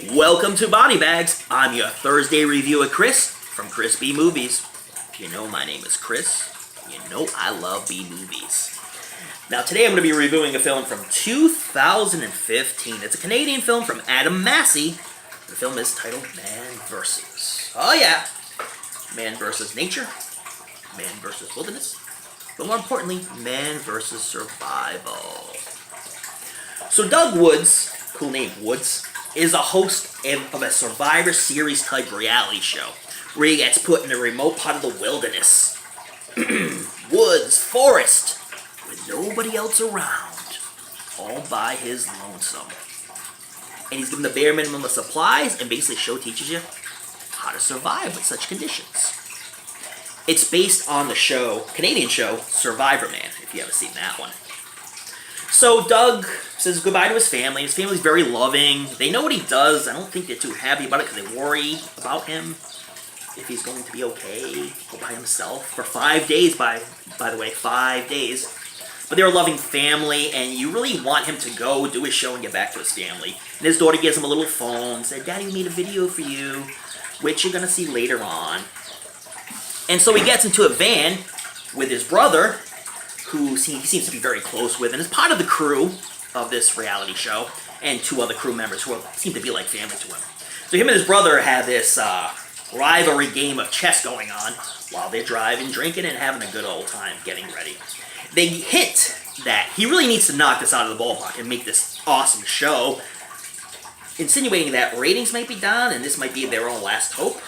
Welcome to Body Bags. I'm your Thursday review of Chris from Chrisb Movies. You know my name is Chris. You know I love B movies. Now today I'm going to be reviewing a film from 2015. It's a Canadian film from Adam Massey. The film is titled Man vs. Oh yeah, Man vs. Nature, Man vs. Wilderness, but more importantly, Man vs. Survival. So Doug Woods, cool name Woods, is a host of a Survivor Series type reality show where he gets put in a remote part of the wilderness. Woods, forest, with nobody else around, all by his lonesome. And he's given the bare minimum of supplies, and basically the show teaches you how to survive with such conditions. It's based on the show, Canadian show, Survivor Man, if you haven't seen that one. So Doug says goodbye to his family. His family's very loving. They know what he does. I don't think they're too happy about it because they worry about him, if he's going to be okay all by himself for 5 days, by the way, 5 days. But they're a loving family, and you really want him to go do his show and get back to his family. And his daughter gives him a little phone, said, "Daddy, we made a video for you, which you're going to see later on." And so he gets into a van with his brother, who he seems to be very close with, and is part of the crew of this reality show, and two other crew members who seem to be like family to him. So him and his brother have this rivalry game of chess going on while they're driving, drinking, and having a good old time getting ready. They hint that he really needs to knock this out of the ballpark and make this awesome show, insinuating that ratings might be down and this might be their own last hope.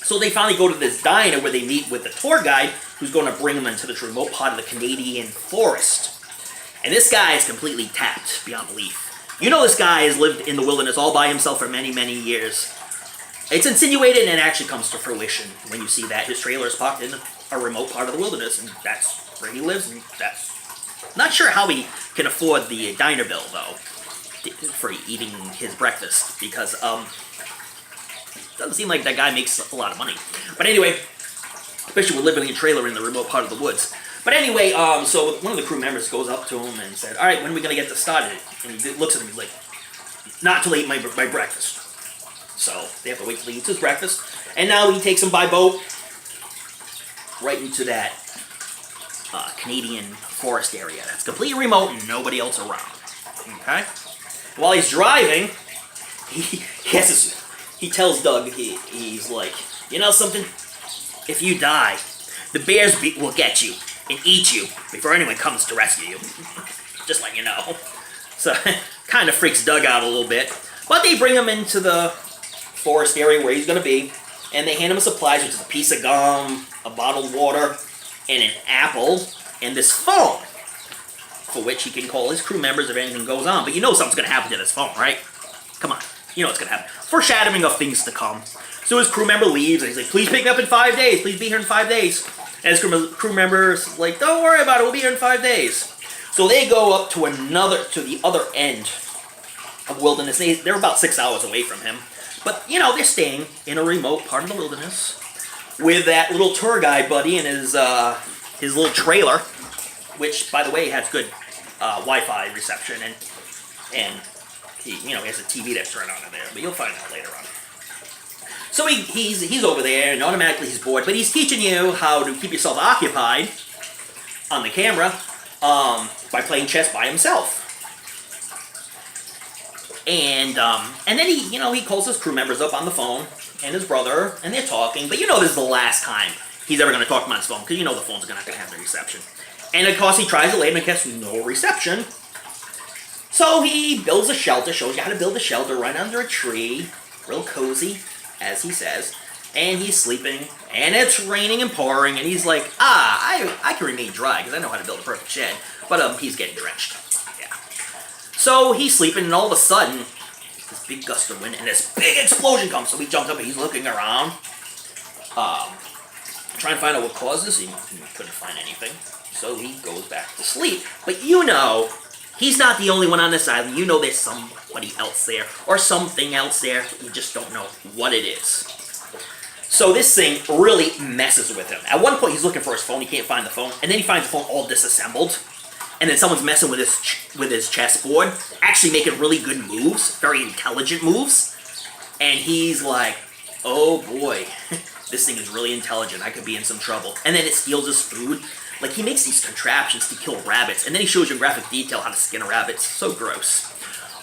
So they finally go to this diner where they meet with the tour guide who's going to bring them into this remote part of the Canadian forest. And this guy is completely tapped beyond belief. You know this guy has lived in the wilderness all by himself for many, many years. It's insinuated and it actually comes to fruition when you see that his trailer is parked in a remote part of the wilderness, and that's where he lives, and that's... Not sure how he can afford the diner bill, though, for eating his breakfast, because, doesn't seem like that guy makes a lot of money. But anyway, especially with living in a trailer in the remote part of the woods. But anyway, so one of the crew members goes up to him and said, "All right, when are we going to get this started?" And he looks at him, he's like, "Not till I eat my breakfast." So they have to wait till he eats his breakfast. And now he takes him by boat right into that Canadian forest area that's completely remote and nobody else around. Okay? While he's driving, he tells Doug, he's like, "You know something? If you die, the bears will get you and eat you before anyone comes to rescue you." Just let you know. So, kind of freaks Doug out a little bit. But they bring him into the forest area where he's going to be, and they hand him supplies, which is a piece of gum, a bottled water, and an apple, and this phone, for which he can call his crew members if anything goes on. But you know something's going to happen to this phone, right? Come on. You know what's going to happen. Foreshadowing of things to come. So his crew member leaves, and he's like, "Please pick me up in 5 days. Please be here in 5 days." And his crew member's like, "Don't worry about it. We'll be here in 5 days." So they go up to the other end of wilderness. They're about 6 hours away from him. But, you know, they're staying in a remote part of the wilderness with that little tour guide buddy and his little trailer, which, by the way, has good Wi-Fi reception, and he has a TV that's turned on in there, but you'll find out later on. So he's over there, and automatically he's bored, but he's teaching you how to keep yourself occupied on the camera by playing chess by himself. And then he calls his crew members up on the phone, and his brother, and they're talking, but this is the last time he's ever going to talk to him on his phone, because the phone's not going to have the reception. And of course he tries it later and gets no reception. So he builds a shelter, shows you how to build a shelter right under a tree, real cozy, as he says, and he's sleeping, and it's raining and pouring, and he's like, I can remain dry, because I know how to build a perfect shed, but he's getting drenched. Yeah. So he's sleeping, and all of a sudden, this big gust of wind, and this big explosion comes, so he jumps up, and he's looking around, trying to find out what caused this. He couldn't find anything, so he goes back to sleep. But he's not the only one on this island. There's somebody else there, or something else there. You just don't know what it is. So this thing really messes with him. At one point, he's looking for his phone. He can't find the phone. And then he finds the phone all disassembled. and then someone's messing with his chessboard, actually making really good moves, very intelligent moves, and he's like, oh boy, this thing is really intelligent, I could be in some trouble. And then it steals his food. Like, he makes these contraptions to kill rabbits, and then he shows you in graphic detail how to skin a rabbit. It's so gross.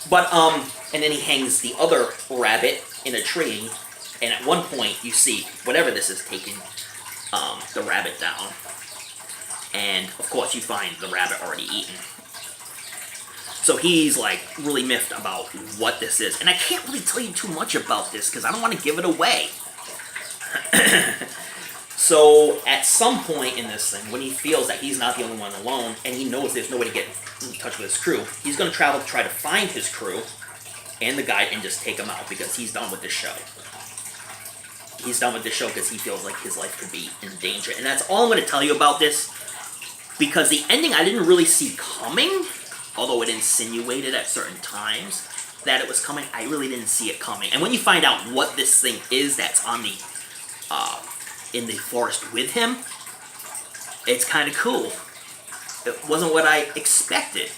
But, and then he hangs the other rabbit in a tree, and at one point you see whatever this is taking the rabbit down. And, of course, you find the rabbit already eaten. So he's, like, really miffed about what this is. And I can't really tell you too much about this, because I don't want to give it away. So, at some point in this thing, when he feels that he's not the only one alone, and he knows there's no way to get in touch with his crew, he's going to travel to try to find his crew and the guide and just take them out, because he's done with this show. He's done with this show because he feels like his life could be in danger. And that's all I'm going to tell you about this, because the ending I didn't really see coming, although it insinuated at certain times that it was coming. I really didn't see it coming. And when you find out what this thing is that's on the in the forest with him, it's kind of cool. It wasn't what I expected.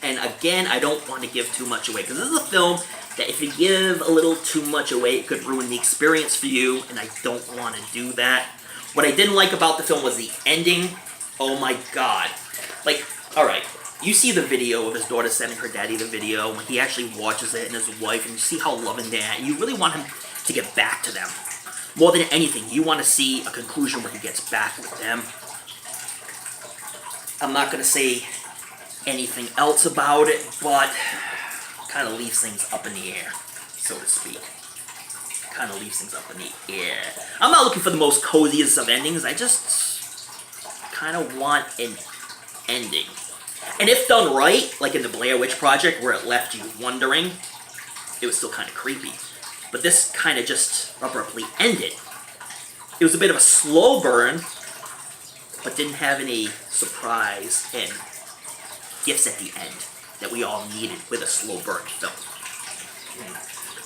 And again, I don't want to give too much away, because this is a film that if you give a little too much away, it could ruin the experience for you, and I don't want to do that. What I didn't like about the film was the ending. Oh my god. Like, alright, you see the video of his daughter sending her daddy the video, when he actually watches it, and his wife, and you see how loving they are, and you really want him to get back to them. More than anything, you want to see a conclusion where he gets back with them. I'm not going to say anything else about it, but kind of leaves things up in the air, so to speak. Kind of leaves things up in the air. I'm not looking for the most coziest of endings. I just kind of want an ending. And if done right, like in the Blair Witch Project, where it left you wondering, it was still kind of creepy. But this kind of just abruptly ended. It was a bit of a slow burn, but didn't have any surprise and gifts at the end that we all needed with a slow burn film.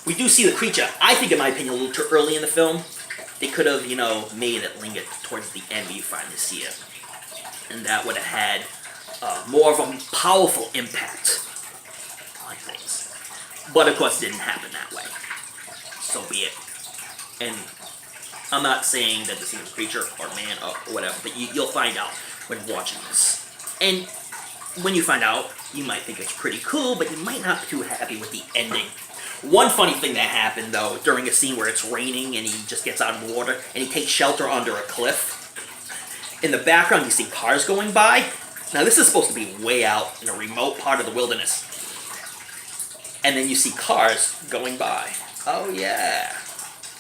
We do see the creature, I think in my opinion, a little too early in the film. They could have, you know, made it linger towards the end where you finally see it. And that would have had more of a powerful impact on things. But of course it didn't happen that way. So be it. And I'm not saying that this is a creature or man or whatever, but you'll find out when watching this. And when you find out, you might think it's pretty cool, but you might not be too happy with the ending. One funny thing that happened, though, during a scene where it's raining and he just gets out of the water and he takes shelter under a cliff. In the background, you see cars going by. Now, this is supposed to be way out in a remote part of the wilderness. And then you see cars going by. Oh, yeah.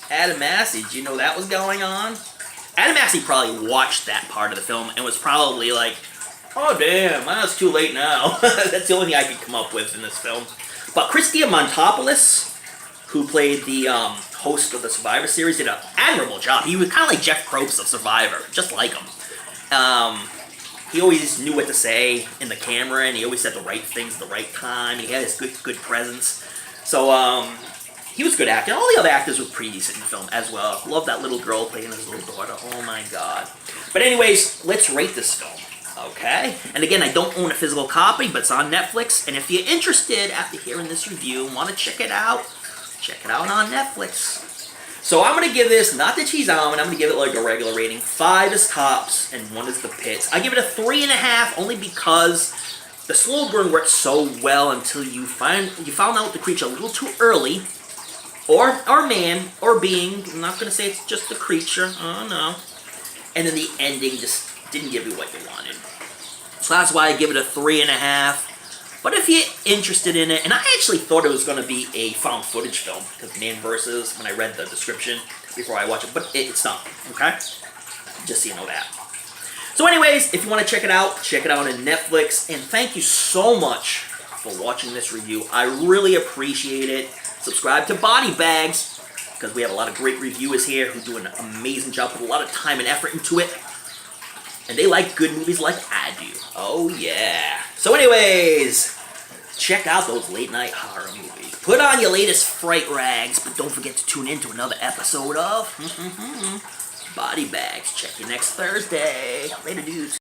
Adam Massey, did you know that was going on? Adam Massey probably watched that part of the film and was probably like, oh, damn, well, it's too late now. That's the only thing I could come up with in this film. But Chris Montopoulos, who played the host of the Survivor series, did an admirable job. He was kind of like Jeff Probst of Survivor, just like him. He always knew what to say in the camera, and he always said the right things at the right time. He had his good presence. So, he was good acting. All the other actors were pretty decent in the film as well. Love that little girl playing his little daughter. Oh my god. But anyways, let's rate this film. Okay? And again, I don't own a physical copy, but it's on Netflix. And if you're interested after hearing this review and want to check it out on Netflix. So I'm going to give this, not the cheese almond, I'm going to give it like a regular rating. 5 is tops and 1 is the pits. I give it a 3.5 only because the slow burn worked so well until you found out the creature a little too early. Or man, or being. I'm not going to say it's just a creature. Oh no. And then the ending just didn't give you what you wanted. So that's why I give it a 3.5. But if you're interested in it, and I actually thought it was going to be a found footage film, because Man vs. when I read the description before I watched it, but it's not, okay? Just so you know that. So anyways, if you want to check it out on Netflix, and thank you so much for watching this review. I really appreciate it. Subscribe to Body Bags, because we have a lot of great reviewers here who do an amazing job, put a lot of time and effort into it. And they like good movies like I do. Oh, yeah. So anyways, check out those late night horror movies. Put on your latest fright rags, but don't forget to tune in to another episode of Body Bags. Check you next Thursday. Later, dudes.